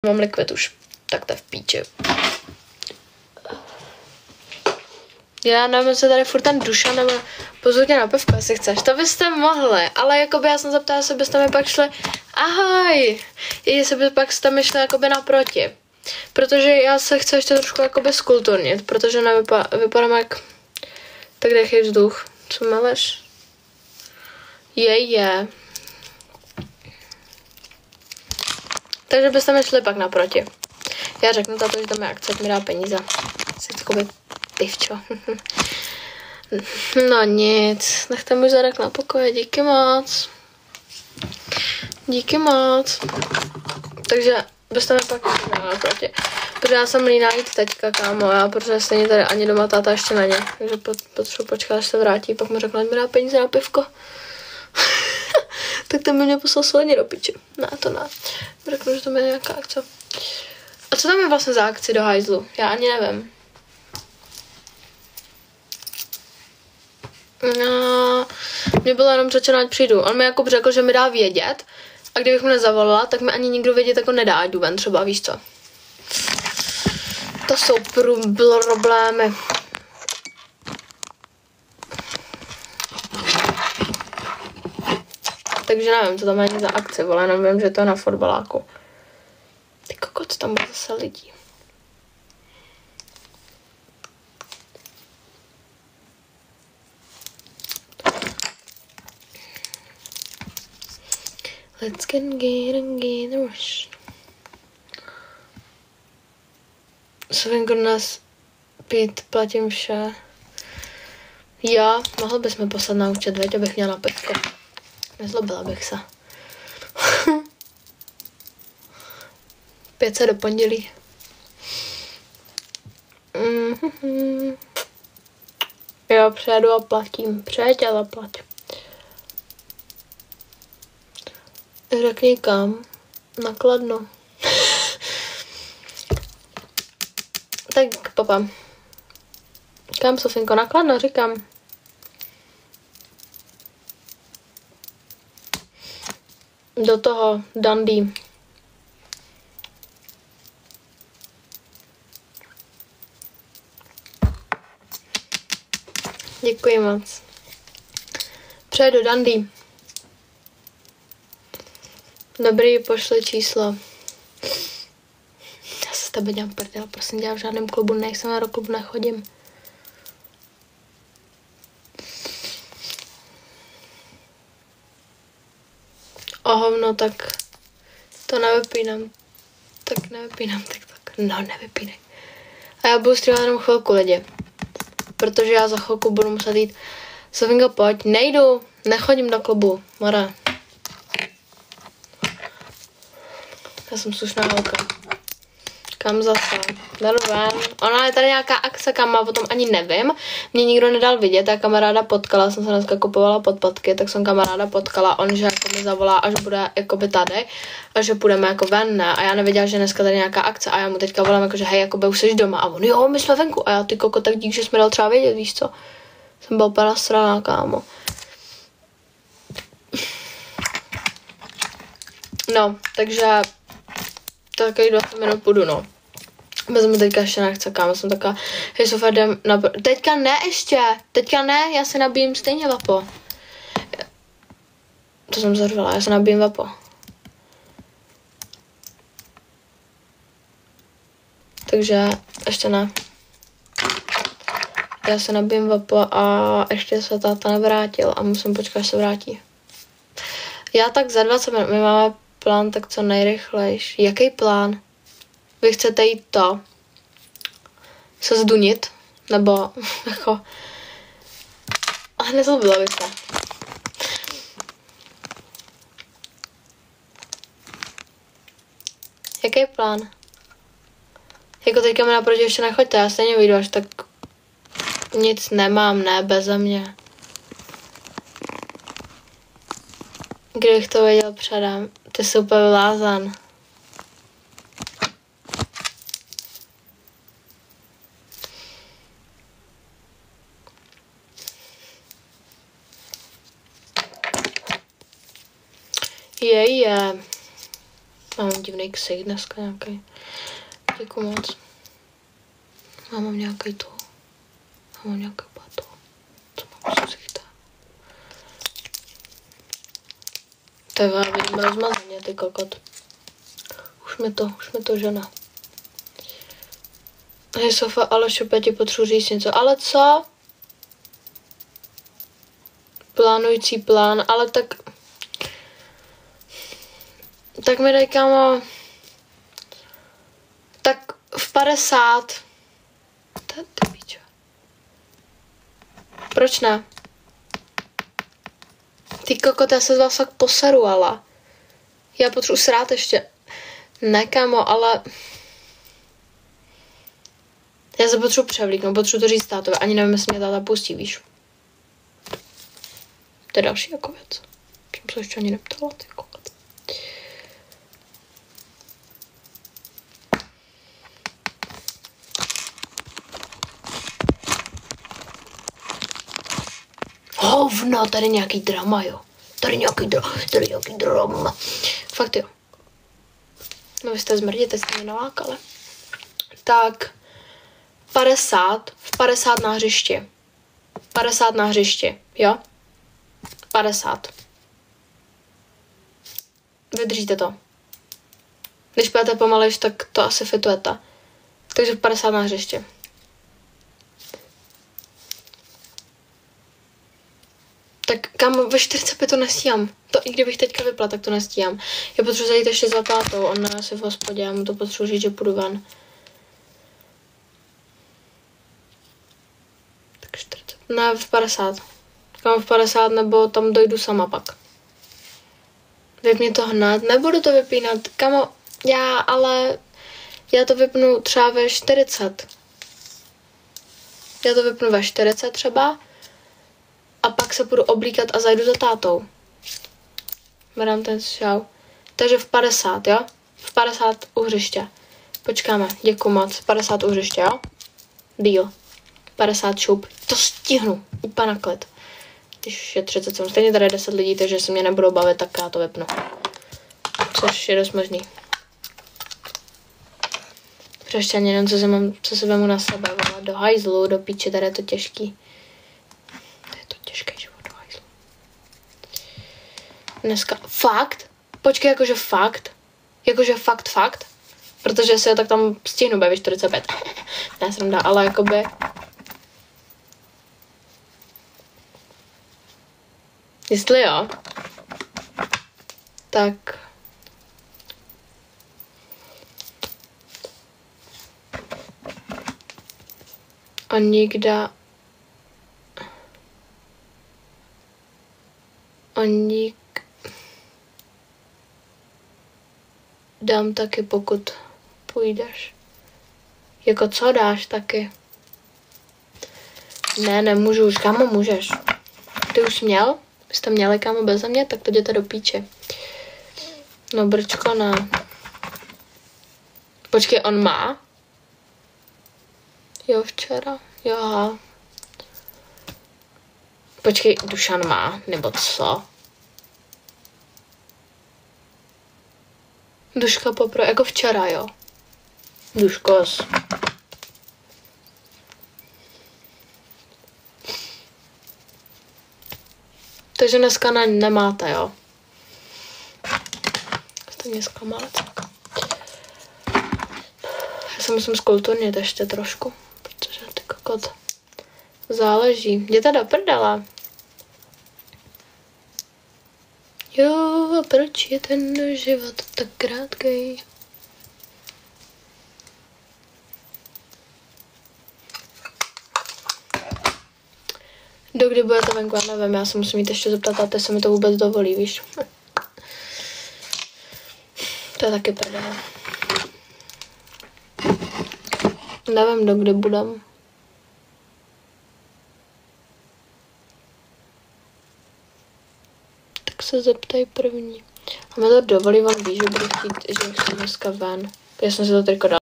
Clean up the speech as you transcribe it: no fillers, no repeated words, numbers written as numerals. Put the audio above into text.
Mám likvid už, tak to je v píči. Já nevím, jestli tady furt ten Dušan nebo pozvu tě na pivko, jestli chceš. To byste mohli, ale jakoby já jsem zeptala, jestli byste mi pak šli, ahoj, jestli by pak jste mi šli jakoby naproti. Protože já se chci ještě trošku jakoby skulturnit, protože vypadám jak, tak dechej vzduch, co meleš? Je. Takže byste mi šli pak naproti. Já řeknu tato, že tam je akce, mi dá peníze. Jsi takový pivčo. No nic, nechte můj zadek na pokoje, díky moc. Díky moc. Takže byste mi pak šli naproti. Protože já jsem líná jít teďka, kámo, protože stejně tady ani doma táta ještě není. Takže potřebuji počkat, až se vrátí, pak mu řeknu, ať mi dá peníze na pivko. Tak ten by mě poslal sledně do piči. Ne, to ne. Řeknu, že to je nějaká akce. A co tam je vlastně za akci do hajzlu? Já ani nevím. No, mě bylo jenom řečeno, ať přijdu. On mi jako řekl, že mi dá vědět. A kdybych mu nezavolala, tak mi ani nikdo vědět jako nedá, ať jdu ven třeba, víš co? To jsou problémy. Takže nevím, co tam je za akce, vole, jenom vím, že to je na fotbaláku. Ty kokot, tam bude zase lidí. Let's get the rush. Sovinko dnes pít, platím vše. Já, mohl bys mi poslat na účet, veď, abych měla pivko. Nezlobila bych se. 500 do pondělí. Jo, přijedu a platím. Přijeď a zaplať. Řekni kam. Na Kladno. Tak, papa. Kam, Sofinko? Na Kladno, říkám. Do toho Dundee. Děkuji moc. Přejdu do Dundee. Dobrý, pošli číslo. Já se s tebe dělám prdel, prosím, dělám v žádném klubu, nejsem, já do klubu nechodím. Hovno, tak to nevypínám. Tak nevypínám, tak. No, nevypínej. A já budu streamovat jenom chvilku, lidi. Protože já za chvilku budu muset jít. Sofinko, pojď, nejdu, nechodím do klubu, mora. Já jsem slušná holka. Kam zase? Darven. Ona je tady nějaká akce, kam má, potom ani nevím. Mě nikdo nedal vidět, já kamaráda potkala, jsem se dneska kupovala podpatky, tak jsem kamaráda potkala, on že jako mi zavolá, až bude jakoby tady, a že půjdeme jako ven, ne? A já nevěděla, že dneska tady nějaká akce a já mu teďka volám jako, že hej, jakoby už jsi doma a on, jo, my jsme venku a já ty koko, tak dík, že jsi mi dal třeba vědět, víš co? Jsem byla pana straná, kámo. No, takže takových 20 minut půjdu, no. Vezmu teďka ještě nechce, kámo, jsem taková, hej Sofia, jdem na... Teďka ne ještě, teďka ne, já se nabijím stejně vapo. To jsem zarvala, já se nabijím vapo. Takže ještě ne. Já se nabijím vapo a ještě se táta nevrátil a musím počkat, až se vrátí. Já tak za 20 minut, my máme plán tak co nejrychlejš. Jaký plán? Vy chcete jít to? Se zdunit? Nebo jako... Ale nezlobila bych se. Jaký plán? Jako teďka mi naproti ještě nechoďte, já stejně vyjdu, až tak nic nemám, ne, beze mě. Kdybych to věděl předem, ty jsi úplně vylázan. Je. Mám divný ksich dneska nějaký. Děkuji moc. Mám nějaký to. Mám nějaký pato. Co mám z ksichta? To je vidím rozmazaně, ty kokot. Už mi to žena. Hej Sofa, ale šupe, ti potřebuji říct něco. Ale co? Plánující plán, ale tak... Tak mi dej, kámo... Tak v 50. Ty píčo. Proč ne? Ty kokot, já se z vás fakt poseru, ale... Já potřebuji srát ještě. Ne, kámo, ale... Já se potřebuji převlíknout, potřebuji to říct tátovi. Ani nevím, jestli mě táta pustí, víš. To je další jako věc. Jsem se ještě ani neptala, ty kokot. Hovno, tady nějaký drama, jo. Tady nějaký drama. Fakt jo. No vy jste zmrdě, teď jste mě nalákali. Tak 50 na hřišti. 50 na hřišti, jo? 50. Vydržíte to. Když půjdete pomalejš, tak to asi fitujete. Takže 50 na hřišti. Tak kam ve 45 to nestíhám. To i kdybych teďka vypla, tak to nestíhám. Já potřebuji zajít ještě za tátou, on je asi v hospodě, já mu to potřebuji říct, že půjdu ven. Tak 40. Ne, v 50. Kam v 50, nebo tam dojdu sama pak. Vypni to hned, nebudu to vypínat. Kamo, já to vypnu třeba ve 40. Já to vypnu ve 40 třeba. A pak se půjdu oblíkat a zajdu za tátou. Berám ten šau. Takže v 50, jo? V 50 u hřiště. Počkáme, děkuji moc. 50 u hřiště, jo? Deal. 50 šup. To stihnu. Úplně na klid. Když je 37. Stejně tady je 10 lidí, takže se mě nebudou bavit, tak já to vypnu. Což je dost možný. Ještě ani nevím, co se vemu na sebe. Vole. Do hajzlu, do píče, tady je to těžký. Těžký život do hajzlu. Dneska, fakt? Počkej, jakože fakt? Jakože fakt? Protože si ho tak tam stihnu ve 45. Ne, sranda, ale jakoby... Jestli jo, tak... A nikda... Dám taky, pokud půjdeš. Jako co dáš taky? Ne, nemůžu už. Kámo, můžeš. Ty už měl? Jste měli, kámo, beze mě? Tak to jděte do píče. No, brčko, ne. Počkej, on má? Jo, včera. Jo, aha. Počkej, Dušan má, nebo co? Duška poprvé, jako včera, jo. Duškos. Takže dneska nemáte, jo. Jste mě zklamali. Já se musím zkulturnit ještě trošku, protože ty kokot záleží. Jděte do prdele. Jo, a proč je ten život tak krátkej? Dokdy budete venku, já nevím, já se musím jít ještě zeptat, a ty se mi to vůbec dovolí, víš? To je taky prdele. Nevím, dokdy budem. Tak se zeptaj první. A mi to dovolí, vám víš, že budu chtít, že chci dneska ven. Já jsem si to triko dala.